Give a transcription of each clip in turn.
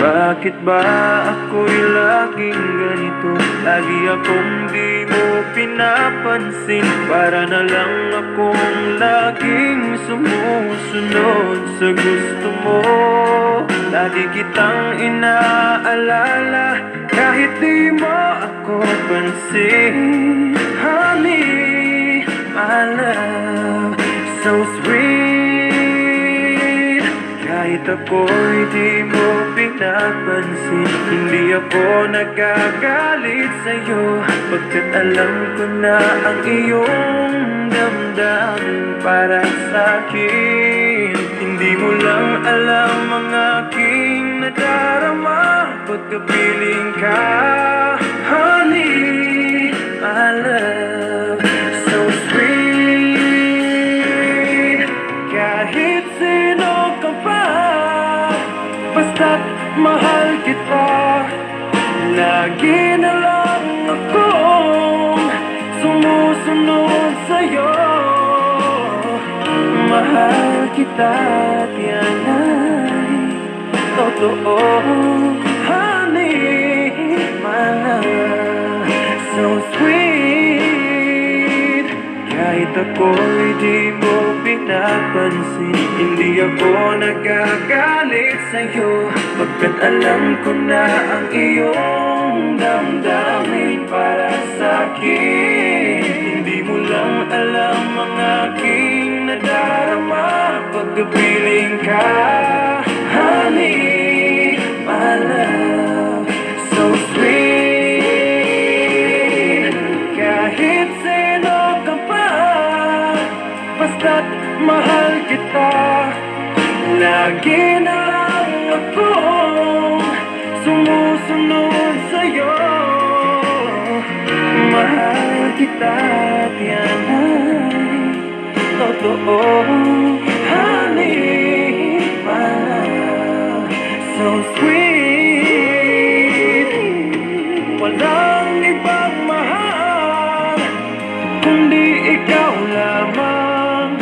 Bakit ba ako'y laging ganito? Lagi akong di mo pinapansin. Para na lang akong laging sumusunod sa gusto mo. Lagi kitang inaalala kahit di mo ako pansin. Honey, my love, so sweet. Kahit ako'y di mo pinapansin, hindi ako nagagalit sa'yo, pagkat alam ko na ang iyong damdamin para sa'kin. Hindi mo lang alam ang aking nadarama pagkapiling ka. Honey, my love, so sweet. Kahit sino ka pa, basta't mahal kita. Lagi na lang akong sumusunod sa'yo. Mahal kita at yan ay totoo. Honey, my love, so sweet. Kahit ako'y di mo pinapansin, hindi ako nagagalit sa'yo, pagkat alam ko na ang iyong damdamin para sa'kin. Hindi mo lang alam ang aking nadarama pagkapiling ka. Honey, my love, so sweet. Kahit sino ka pa, basta't mahal kita. Lagi na lang akong sumusunod sa'yo. Mahal kita at yan ay totoo. Honey, my love, so sweet. Walang ibang mahal kundi ikaw lamang.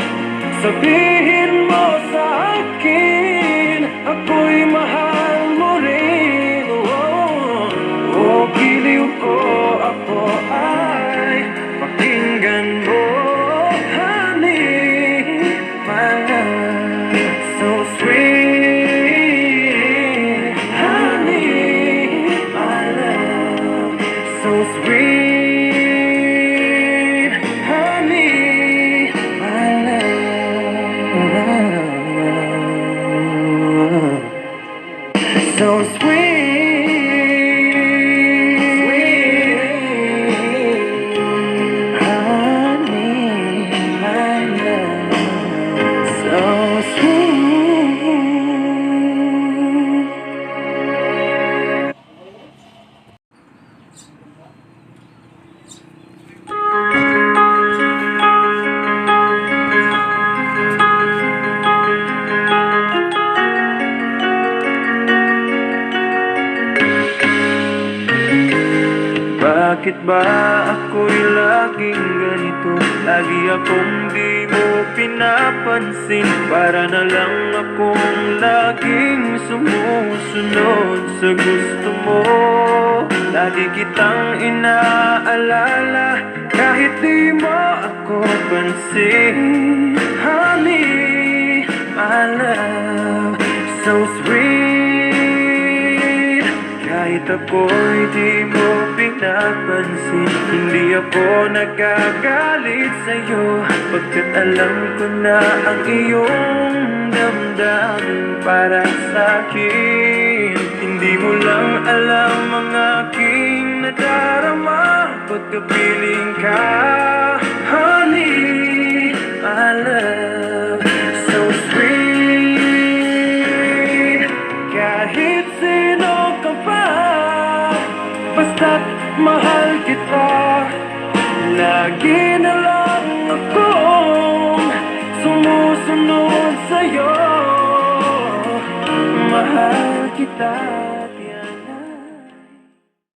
Sabihin mo sa akin, ako'y mahal mo rin. Oh, giliw ko, ako ay pakinggan mo. Honey, my love, so sweet. Honey, my love, so sweet. Honey, my love, so sweet. Honey, my love, so sweet. Bakit ba ako'y laging ganito? Lagi akong di mo pinapansin. Para na lang akong laging sumusunod sa gusto mo. Lagi kitang inaalala kahit di mo ako pansin. Honey, my love, so sweet. Kahit ako'y di mo pinapansin, hindi ako nagagalit sa'yo, pagkat alam ko na ang iyong damdamin para sa'kin. Hindi mo lang alam ang aking nadarama pagkapiling ka. Honey, my love, so sweet. Kahit sino ka pa, basta't mahal kita. Lagi na lang akong sumusunod sa'yo. Mahal kita.